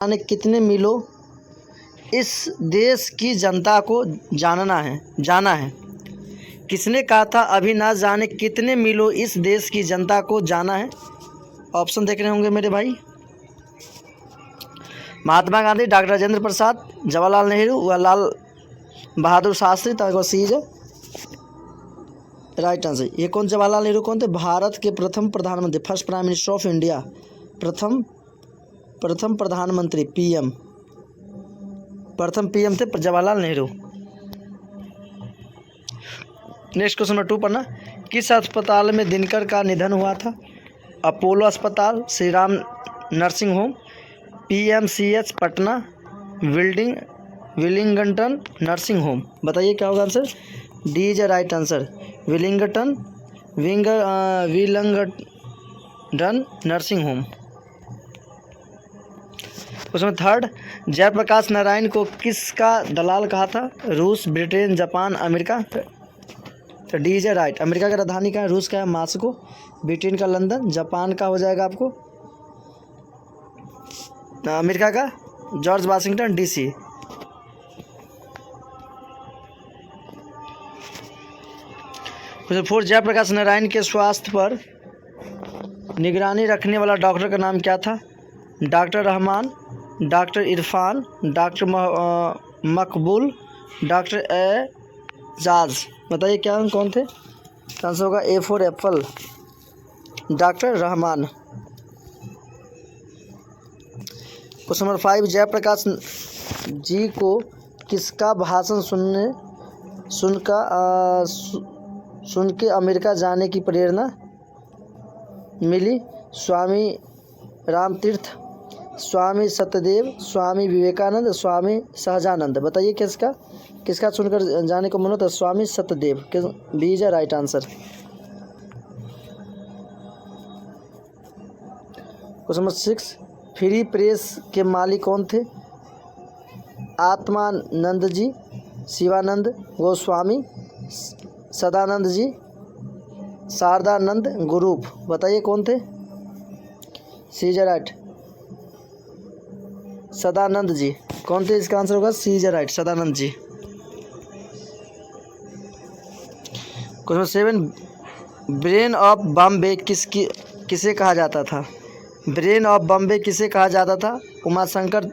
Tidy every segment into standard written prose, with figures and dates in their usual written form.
जाने कितने मीलों इस देश की जनता को जाना है। किसने कहा था अभी ना जाने कितने मीलों इस देश की जनता को जाना है? ऑप्शन देख रहे होंगे मेरे भाई। महात्मा गांधी, डॉक्टर राजेंद्र प्रसाद, जवाहरलाल नेहरू व लाल बहादुर शास्त्री। तो सी इज राइट आंसर। ये कौन जवाहरलाल नेहरू कौन थे? भारत के प्रथम प्रधानमंत्री, first prime minister of India, प्रथम प्रधानमंत्री, प्रथम पीएम थे Jawaharlal Nehru. Next question number 2 पढ़ना। किस अस्पताल में दिनकर का निधन हुआ था? अपोलो अस्पताल, Shri Ram nursing home, PMCH Patna, Willingdon nursing home. बताइए क्या होगा answer? D is right answer. Willingdon nursing home. Question 3, Jayaprakash Narayan को किसका दलाल कहा था? रूस, ब्रिटेन, जापान, अमेरिका। तो डी इज राइट। अमेरिका का राजधानी का है? रूस का है मॉस्को, ब्रिटेन का लंदन, जापान का हो जाएगा आपको, अमेरिका का George Washington DC. Question 4, Jayaprakash Narayan के स्वास्थ्य पर निगरानी रखने वाला डॉक्टर का नाम क्या था? Doctor Rahman, doctor Irfan, doctor Maqbool, doctor Ejaz. बताइए क्या कौन थे? आंसर होगा A for apple, doctor Rahman. Question number 5, Jayaprakash ji को किसका भाषण सुन के अमेरिका जाने की प्रेरणा मिली? स्वामी रामतीर्थ, स्वामी सत्यदेव, स्वामी विवेकानंद, स्वामी सहजानंद। बताइए किसका सुनकर जाने को मन होता है? Swami Satyadev. B is right answer. Question number 6, free press के मालिक कौन थे? आत्मानंद जी, शिवानंद गोस्वामी, सदानंद जी, शारदानंद ग्रुप। बताइए कौन थे? C is right, Sadanand ji. कौन थे? इसका आंसर होगा C is right, Sadanand ji. Question 7, brain of Bombay किसे कहा जाता था? ब्रेन ऑफ बॉम्बे किसे कहा जाता था? उमाशंकर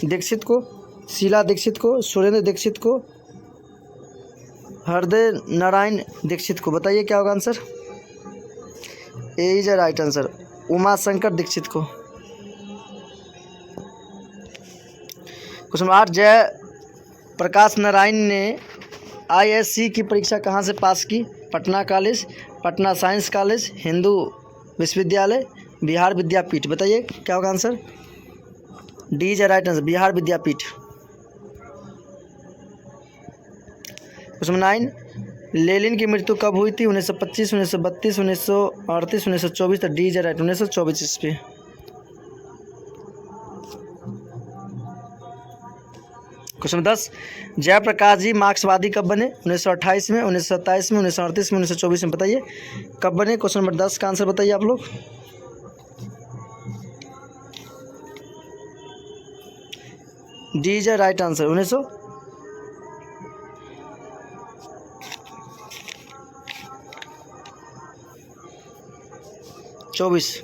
दीक्षित को, शीला दीक्षित को, सुरेंद्र दीक्षित को, हृदय नारायण दीक्षित को। बताइए क्या होगा answer? A is right answer, Umashankar Dikshit को। क्वेश्चन 8, जयप्रकाश नारायण ने आईएससी की परीक्षा कहाँ से पास की? Patna college, Patna science college, Hindu Vishwavidyalaya, Bihar Vidyapeeth. बताइए क्या होगा answer? D is right answer, Bihar Vidyapeeth. Question 9, Lenin की मृत्यु कब हुई थी? 1925, 1932, 1938, 1924। तो डी इज राइट, 1924 ईस्वी। क्वेश्चन 10, जयप्रकाश जी मार्क्सवादी कब बने? 1928 में, 1927 में, 1938 में, 1924 में। बताइए कब बने? क्वेश्चन नंबर 10 का आंसर बताइए आप लोग। D is right answer, 1924।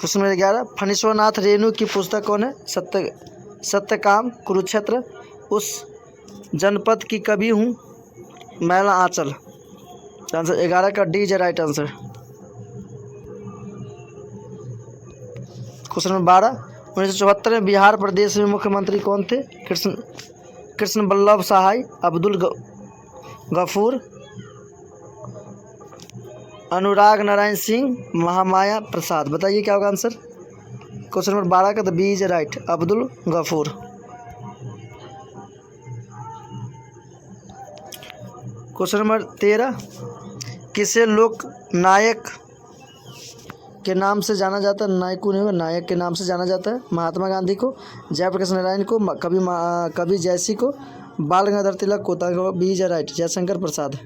Question number 11, Phanishwarnath Renu की पुस्तक कौन है? सत्यकाम, कुरुक्षेत्र, उस जनपद की कवि हूँ, मैला आंचल। आंसर 11 का D is right answer. Question number 12, 1974 में बिहार प्रदेश में मुख्यमंत्री कौन थे? कृष्ण वल्लभ सहाय, अब्दुल गफूर, अनुराग नारायण सिंह, महामाया प्रसाद। बताइए क्या होगा आंसर? क्वेश्चन नंबर 12 का तो B is right, Abdul Ghafoor. Question number 13, किसे लोक नायक के नाम से जाना जाता है? नायकू नहीं होगा, नायक के नाम से जाना जाता है। महात्मा गांधी को, जयप्रकाश नारायण को, कवि जयसी को बाल गंगाधर तिलक को, तो B is right, Jaishankar Prasad.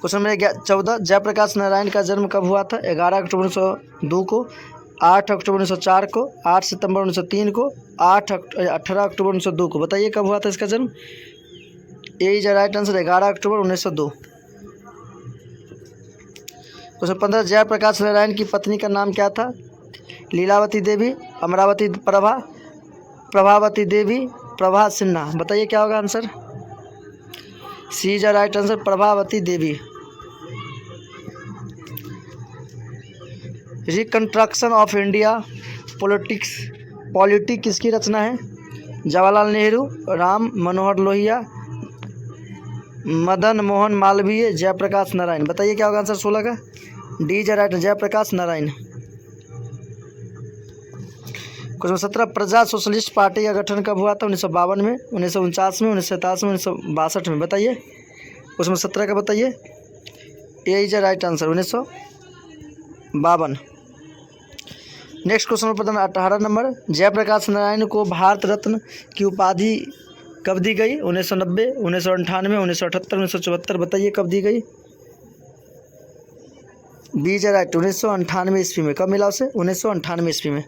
Question number 14, Jayaprakash Narayan का जन्म कब हुआ था? 11 अक्टूबर 1902 को, 8 अक्टूबर 1904 को, 8 सितंबर 1903 को, 18 अक्टूबर 1902 को। बताइए कब हुआ था इसका जन्म? A is right answer, 11 October 1902। Question 15, Jayaprakash Narayan की पत्नी का नाम क्या था? लीलावती देवी, अमरावती प्रभा, प्रभावती देवी, प्रभा सिन्हा। बताइए क्या होगा answer? C is right answer, Prabhavati Devi. Reconstruction of India polity किसकी रचना है? जवाहरलाल नेहरू, राम मनोहर लोहिया, मदन मोहन मालवीय, जयप्रकाश नारायण। बताइए क्या होगा आंसर 16 का? D is right, Jayaprakash Narayan. Question 17, Praja socialist party का गठन कब हुआ था? 1952 में, 1949 में, 1987 में, 1962 में। बताइए क्वेश्चन 17 का बताइए। A is right answer, 1952। Next question number 18 number, Jayaprakash Narayan को भारत रत्न की उपाधि कब दी गई? 1990, 1998, 1978, 1974। बताइए कब दी गई? बी इज राइट, 1998 ईस्वी में। कब मिला उसे? 1998 ईस्वी में।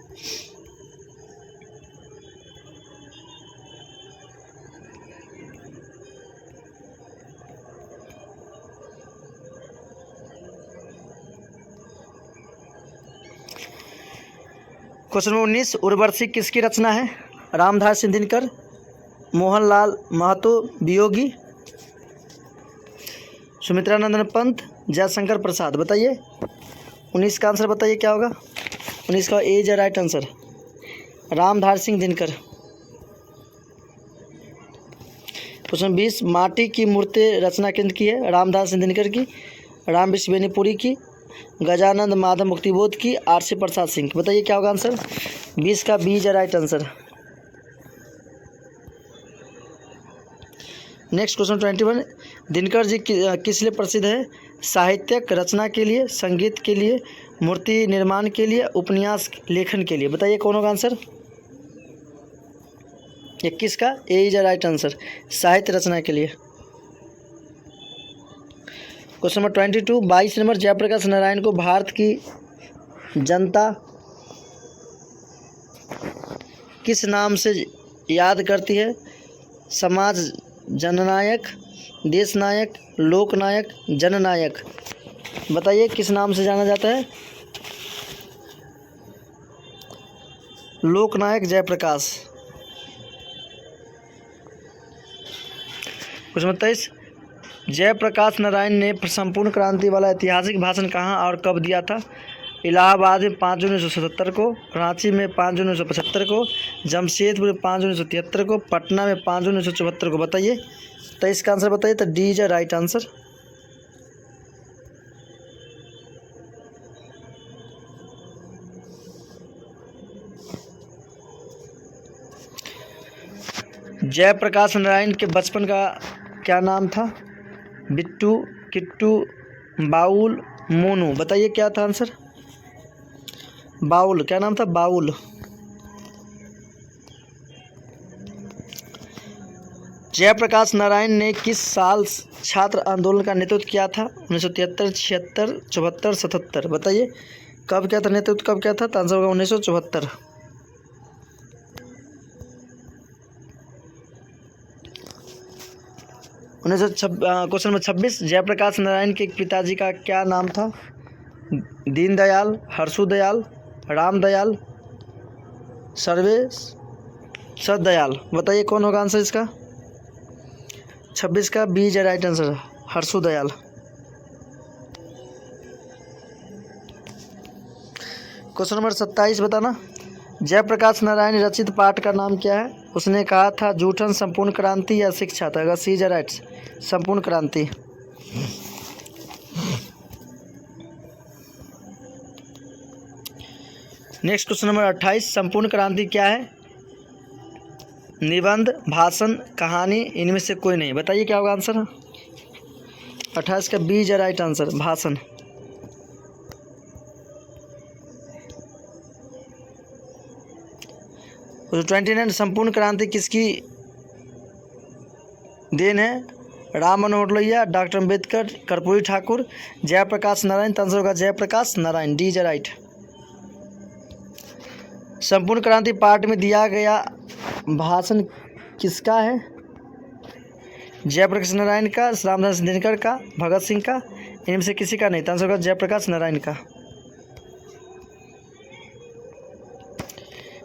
क्वेश्चन नंबर 19, उर्वशी किसकी रचना है? रामधास सिंह दिनकर, मोहनलाल महतो वियोगी, सुमित्रानंदन पंत, जयशंकर प्रसाद। बताइए 19 का आंसर बताइए क्या होगा? 19 का A is right answer, Ramdhar Singh Dinkar. Question 20, माटी की मूर्ति रचना किन की है? रामधास सिंह दिनकर की, राम विश्वेश्वरपुरी की, गजानंद माधव मुक्तिबोध की, आर.सी. प्रसाद सिंह। बताइए क्या होगा आंसर? 20 का B is right answer. Next question 21, Dinkar ji किस लिए प्रसिद्ध है? साहित्यक रचना के लिए, संगीत के लिए, मूर्ति निर्माण के लिए, उपन्यास लेखन के लिए। बताइए कौन होगा आंसर? 21 का ए इज राइट आंसर, साहित्य रचना के लिए। Question number 22, 22 number, Jayaprakash Narayan को भारत की जनता किस नाम से याद करती है? समाज जननायक, देश नायक, लोकनायक, जननायक। बताइए किस नाम से जाना जाता है? लोकनायक जयप्रकाश। क्वेश्चन 23, जयप्रकाश नारायण ने संपूर्ण क्रांति वाला ऐतिहासिक भाषण कहाँ और कब दिया था? इलाहाबाद में 5 जून 1977 को, रांची में 5 जून 1975 को, जमशेदपुर में 5 जून 1973 को, पटना में 5 जून 1974 को। बताइए तो इसका आंसर बताइए। तो D is right answer. Jayaprakash Narayan के बचपन का क्या नाम था? बिट्टू, किट्टू, बाउल, मोनू। बताइए क्या था आंसर? बाउल। क्या नाम था? बाउल। जयप्रकाश नारायण ने किस साल छात्र आंदोलन का नेतृत्व किया था? 1973, 76, 74, 77। बताइए कब क्या था नेतृत्व, कब क्या था? तो आंसर होगा 1974। क्वेश्चन नंबर 26, जयप्रकाश नारायण के पिताजी का क्या नाम था? दीनदयाल, हर्षुदयाल, रामदयाल, सर्वेश दयाल। बताइए कौन होगा आंसर इसका? 26 का B is right answer, Harshudayal. Question number 27 बताना, जयप्रकाश नारायण रचित पाठ का नाम क्या है? उसने कहा था जूठन, संपूर्ण क्रांति या शिक्षा था? अगर सी इज राइट, संपूर्ण क्रांति। नेक्स्ट क्वेश्चन नंबर 28, संपूर्ण क्रांति क्या है? निबंध, भाषण, कहानी, इनमें से कोई नहीं। बताइए क्या होगा आंसर? 28 का बी इज राइट आंसर, भाषण। 29 संपूर्ण क्रांति किसकी देन है? राम मनोहर लोहिया, डॉक्टर अम्बेडकर, कर्पूरी ठाकुर, जयप्रकाश नारायण। तो आंसर होगा Jayaprakash Narayan, D is right. Sampoorna Kranti part में दिया गया भाषण किसका है? जयप्रकाश नारायण का, रामधारी दिनकर का, भगत सिंह का, इनमें से किसी का नहीं। तो आंसर होगा जयप्रकाश नारायण का।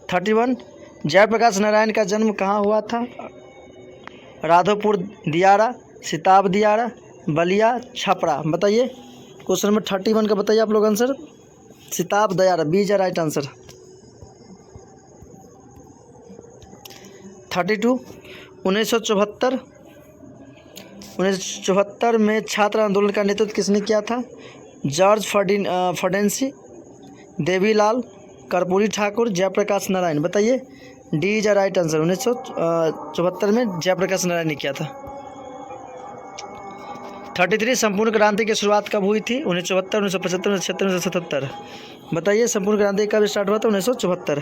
31 जयप्रकाश नारायण का जन्म कहाँ हुआ था? राधोपुर दियारा, सिताब दियारा, बलिया, छपरा। बताइए क्वेश्चन नंबर 31 का बताइए आप लोग answer. Sitab Diara, B is right answer. 32 1974 में छात्र आंदोलन का नेतृत्व किसने किया था? जॉर्ज फर्डेंसी, देवीलाल, कर्पूरी ठाकुर, जयप्रकाश नारायण। बताइए, डी इज राइट आंसर। 1974 में जयप्रकाश नारायण ने किया था। 33 संपूर्ण क्रांति की शुरुआत कब हुई थी? 1974, 1975, 1976, 1977। बताइए संपूर्ण क्रांति कब स्टार्ट हुआ था? 1974।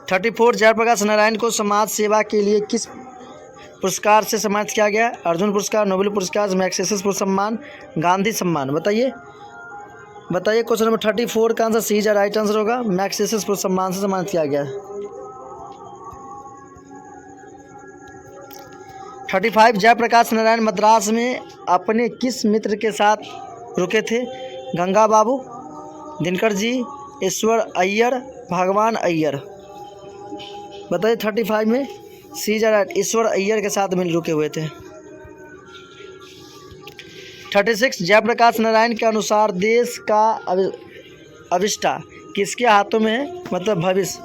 34 जयप्रकाश नारायण को समाज सेवा के लिए किस पुरस्कार से सम्मानित किया गया? अर्जुन पुरस्कार, नोबेल पुरस्कार, मैग्सेसे सम्मान, गांधी सम्मान। बताइए क्वेश्चन नंबर 34 का answer C is right answer होगा। मैग्सेसे सम्मान से सम्मानित किया गया। 35 जयप्रकाश नारायण मद्रास में अपने किस मित्र के साथ रुके थे? गंगा बाबू, दिनकर जी, ईश्वर अय्यर, भगवान अय्यर। बताइए 35 में सी इज राइट, ईश्वर अय्यर के साथ मिल रुके हुए थे। 36 जयप्रकाश नारायण के अनुसार देश का अविष्टा किसके हाथों में है? मतलब भविष्य।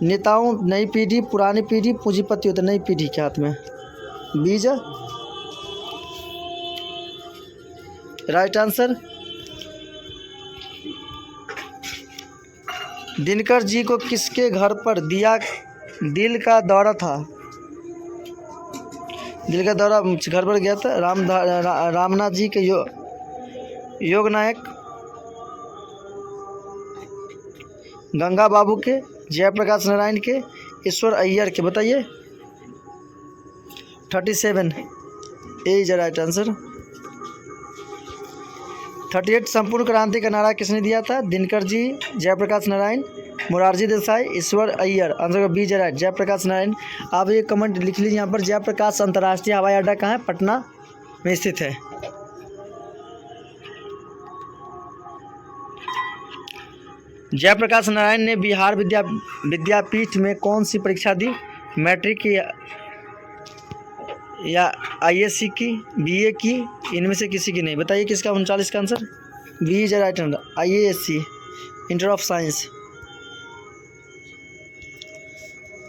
नेताओं, नई पीढ़ी, पुरानी पीढ़ी, पूंजीपति होते नई पीढ़ी के हाथ में। बीज राइट आंसर। दिनकर जी को किसके घर पर दिल का दौरा था? दिल का दौरा घर पर गया था रामनाथ जी के योग नायक, गंगा बाबू के, जयप्रकाश नारायण के, ईश्वर अय्यर के। बताइए 37 ए इज राइट आंसर। 38 संपूर्ण क्रांति का नारा किसने दिया था? Dinkar ji, Jayaprakash Narayan, Morarji Desai, Ishwar Iyer. Answer B is right, Jayaprakash Narayan. आप ये कमेंट लिख लीजिए यहाँ पर, जयप्रकाश अंतर्राष्ट्रीय हवाई अड्डा कहाँ है? पटना में स्थित है। जयप्रकाश नारायण ने बिहार विद्यापीठ में कौन सी परीक्षा दी? मैट्रिक की या आईएससी की, बीए की, इनमें से किसी की नहीं। बताइए किसका 39 का answer? B is right answer, IASC, inter of science.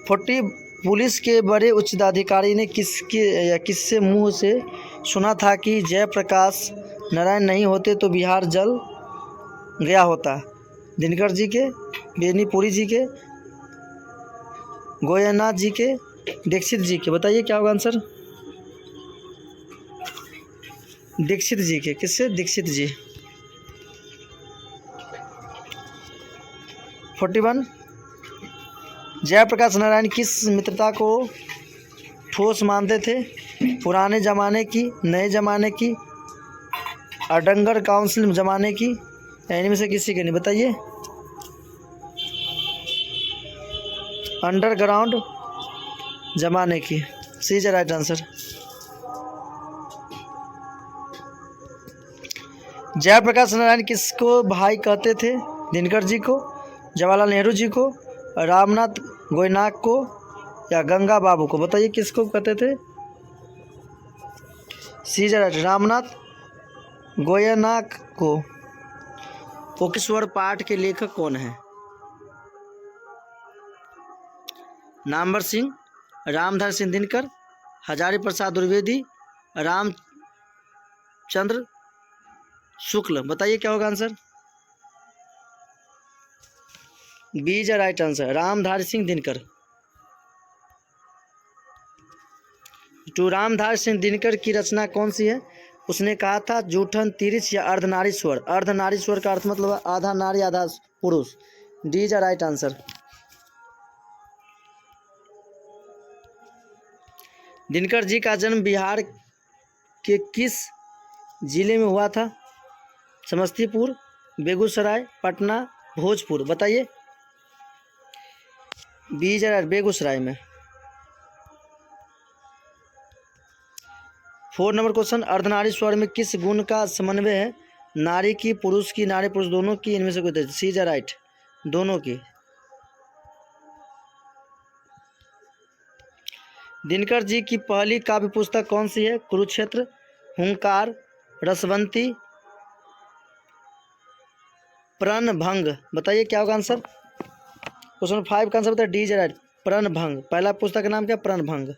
40 police के बड़े उच्चाधिकारी ने किससे मुंह से सुना था कि जयप्रकाश नारायण नहीं होते तो बिहार जल गया होता? दिनकर जी के, बेनीपुरी जी के, गोयनाथ जी के, दीक्षित जी के। बताइए क्या होगा आंसर? दीक्षित जी के। किससे? दीक्षित जी। 41 जयप्रकाश नारायण किस मित्रता को ठोस मानते थे? पुराने ज़माने की, नए ज़माने की, अडंगर काउंसिल ज़माने की, इनमें से किसी के नहीं। बताइए अंडरग्राउंड ज़माने की, C is right answer. Jayaprakash Narayan किसको भाई कहते थे? दिनकर जी को, जवाहरलाल नेहरू जी को, रामनाथ गोयनाक को, या गंगा बाबू को। बताइए किसको कहते थे? सी इज राइट, रामनाथ गोयनाक को। कोकेश्वर पाठ के लेखक कौन है? नामवर सिंह, रामधारी सिंह दिनकर, हजारी प्रसाद द्विवेदी, रामचंद्र शुक्ल। बताइए क्या होगा answer? B is right answer, Ramdhari Singh Dinkar. तो रामधारी सिंह दिनकर की रचना कौन सी है? उसने कहा था जूठन तिरिछ या अर्धनारीश्वर। अर्धनारीश्वर का अर्थ मतलब आधा नारी आधा पुरुष। D is a right answer. Dinkar ji का जन्म बिहार के किस जिले में हुआ था? समस्तीपुर, बेगूसराय, पटना, भोजपुर। बताइए। B is a right, Begusarai में। 4 नंबर क्वेश्चन, अर्धनारी स्वर में किस गुण का समन्वय है? नारी की, पुरुष की, नारी पुरुष दोनों की, इनमें से कोई? सी इज अ राइट, दोनों की। दिनकर जी की पहली काव्य पुस्तक कौन सी है? कुरुक्षेत्र, हुंकार, रसवंती, प्रणभंग। बताइए क्या होगा आंसर। क्वेश्चन 5 का आंसर बताइए। D is a right, Pranbhang. पहला पुस्तक का नाम क्या? प्रणभंग।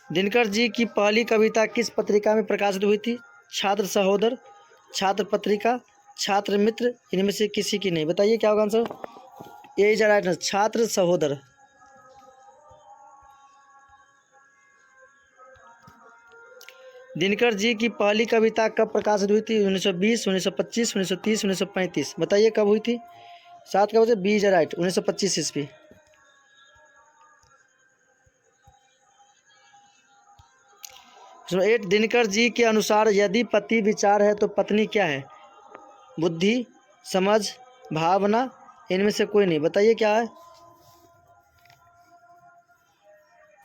दिनकर जी की पहली कविता किस पत्रिका में प्रकाशित हुई थी? छात्र सहोदर, छात्र पत्रिका, छात्र मित्र, इनमें से किसी की नहीं। बताइए क्या होगा आंसर। ए इज राइट, छात्र सहोदर। दिनकर जी की पहली कविता कब प्रकाशित हुई थी? 1920, 1925, 1930, 1935। बताइए कब हुई थी। 7 का बी इज राइट, 1925 ईस्वी। इसमें 8, दिनकर जी के अनुसार यदि पति विचार है तो पत्नी क्या है? बुद्धि, समझ, भावना, इनमें से कोई नहीं। बताइए क्या है।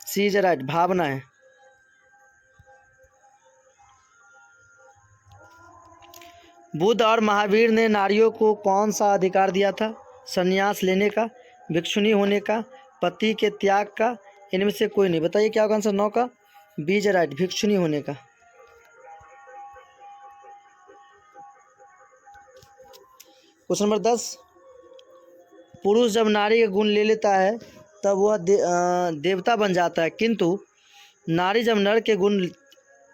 सी इज राइट, भावना है। बुद्ध और महावीर ने नारियों को कौन सा अधिकार दिया था? संन्यास लेने का, भिक्षुणी होने का, पति के त्याग का, इनमें से कोई नहीं। बताइए क्या होगा आंसर। 9 का बी इज राइट, भिक्षुणी होने का। क्वेश्चन नंबर 10, पुरुष जब नारी के गुण ले लेता है तब वह देवता बन जाता है, किंतु नारी जब नर के गुण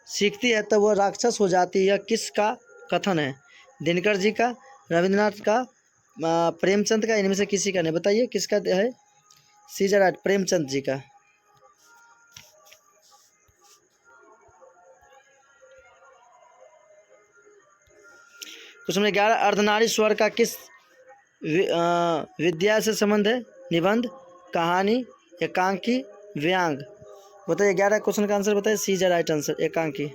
सीखती है तब वह राक्षस हो जाती है। यह किसका कथन है? दिनकर जी का, रविंद्रनाथ का, प्रेमचंद का, इनमें से किसी का नहीं। बताइए किसका है। सी इज राइट, प्रेमचंद जी का। क्वेश्चन नंबर 11, अर्धनारी स्वर का किस विद्या से संबंध है? निबंध, कहानी, एकांकी, व्यांग। बताइए 11 क्वेश्चन का आंसर बताइए। सी इज राइट आंसर, एकांकी।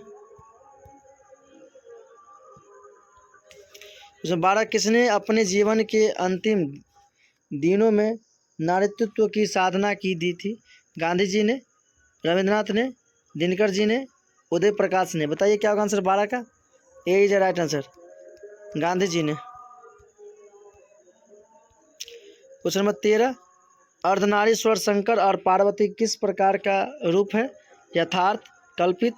क्वेश्चन 12, किसने अपने जीवन के अंतिम दिनों में नारीत्व की साधना की दी थी? गांधी जी ने, रविंद्रनाथ ने, दिनकर जी ने, उदय प्रकाश ने। बताइए क्या होगा आंसर 12 का। A is right answer, Gandhi ji ने। क्वेश्चन नंबर 13, अर्धनारीश्वर शंकर और पार्वती किस प्रकार का रूप है? यथार्थ, कल्पित,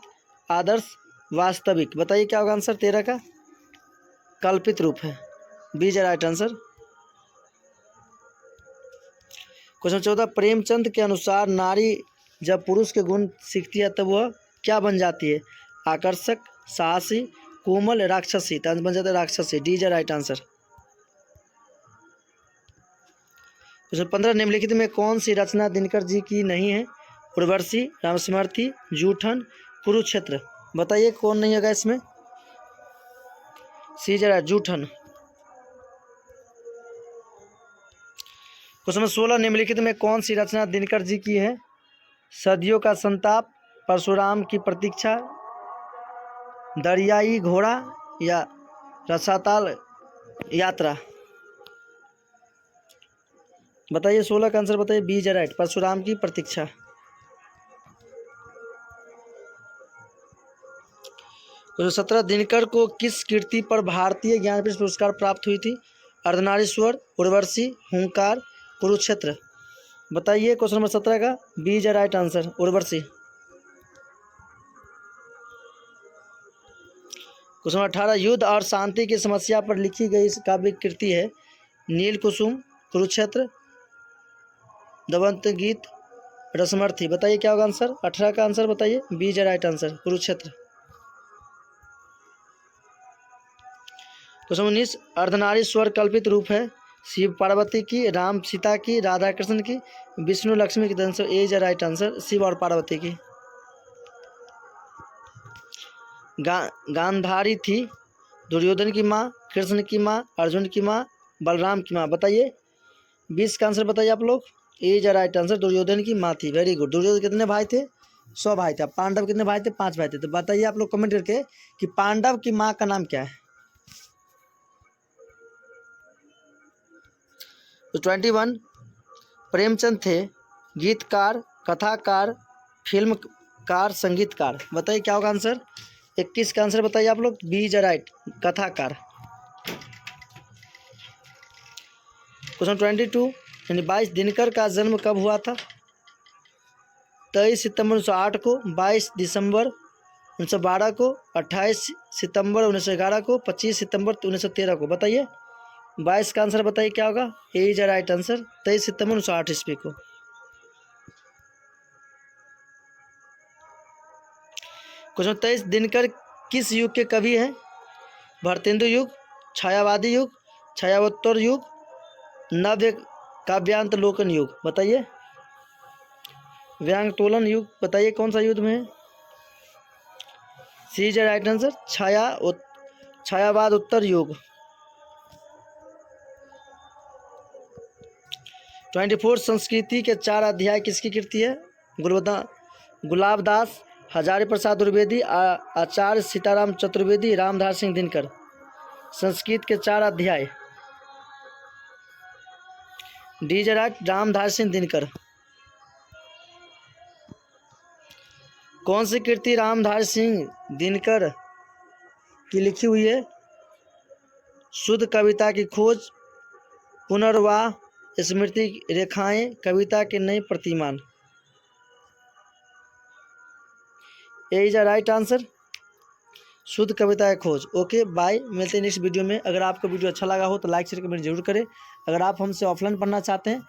आदर्श, वास्तविक। बताइए क्या होगा आंसर 13 का। कल्पित रूप है, B is right answer. Question 14, Premchand के अनुसार नारी जब पुरुष के गुण सीखती है तब वह क्या बन जाती है? आकर्षक, साहसी, कोमल, राक्षसी। तो बन जाता है राक्षसी। D is right answer. Question 15, निम्नलिखित में कौन सी रचना दिनकर जी की नहीं है? उर्वशी, रामस्मरती, जूठन, कुरुक्षेत्र। बताइए कौन नहीं होगा इसमें। सी is right, Joothan. Question number 16, निम्नलिखित में कौन सी रचना दिनकर जी की है? सदियों का संताप, परशुराम की प्रतीक्षा, दरियाई घोड़ा, या रसाताल यात्रा। बताइए 16 का आंसर बताइए। बी इज राइट, परशुराम की प्रतीक्षा। क्वेश्चन 17, दिनकर को किस कृति पर भारतीय ज्ञानपीठ पुरस्कार प्राप्त हुई थी? अर्धनारीश्वर, उर्वशी, हुंकार, कुरुक्षेत्र। बताइए क्वेश्चन नंबर 17 का। B is right answer, Urvashi. Question 18, युद्ध और शांति की समस्या पर लिखी गई इस काव्य कृति है? नील कुसुम, कुरुक्षेत्र, दवंत गीत, रसमर्थी। बताइए क्या होगा आंसर। 18 का आंसर बताइए। B is right answer, Kurukshetra. Question 19, अर्धनारी स्वर कल्पित रूप है? शिव पार्वती की, राम सीता की, राधा कृष्ण की, विष्णु लक्ष्मी की। Answer A is right answer, Shiv और पार्वती की। गांधारी थी दुर्योधन की माँ, कृष्ण की माँ, अर्जुन की माँ, बलराम की माँ। बताइए 20 का आंसर बताइए आप लोग। ए इज राइट आंसर, दुर्योधन की माँ थी। Very good. दुर्योधन कितने भाई थे? 100 भाई थे। पांडव कितने भाई थे? 5 भाई थे। तो बताइए आप लोग कमेंट करके कि पांडव की माँ का नाम क्या है। तो 21 प्रेमचंद थे गीतकार, कथाकार, फिल्मकार, संगीतकार। बताइए क्या होगा आंसर। 21 का आंसर बताइए आप लोग। बी इज राइट, कथाकार। क्वेश्चन 22 यानी 22 दिनकर का जन्म कब हुआ था? 23 सितंबर 1908 को, 22 दिसंबर 1912 को, 28 सितंबर 1911 को, 25 सितंबर 1913 को। बताइए 22 का आंसर बताइए क्या होगा। ए इज राइट आंसर, 23 सितंबर 1908 ईस्वी को। क्वेश्चन 23 दिनकर किस युग के कवि हैं? भारतेंदु युग, छायावादी युग, छायावोत्तर युग, नव्य काव्यांतोलन युग। बताइए व्यांगतोलन युग। बताइए कौन सा युग में है? सी इज राइट आंसर, छायावाद उत्तर युग। 24 संस्कृति के 4 अध्याय किसकी कृति है? गुलाबदास, हजारी प्रसाद द्विवेदी, आचार्य सीताराम चतुर्वेदी, रामधार सिंह दिनकर। संस्कृत के 4 अध्याय। D is right, Ramdhar Singh Dinkar. कौन सी कृति रामधार सिंह दिनकर की लिखी हुई है? शुद्ध कविता की खोज, पुनर्वाह, स्मृति रेखाएं, कविता के नए प्रतिमान। ए इज राइट आंसर, शुद्ध कविता की खोज। ओके बाय, मिलते हैं नेक्स्ट वीडियो में। अगर आपको वीडियो अच्छा लगा हो तो लाइक शेयर कमेंट जरूर करें। अगर आप हमसे ऑफलाइन पढ़ना चाहते हैं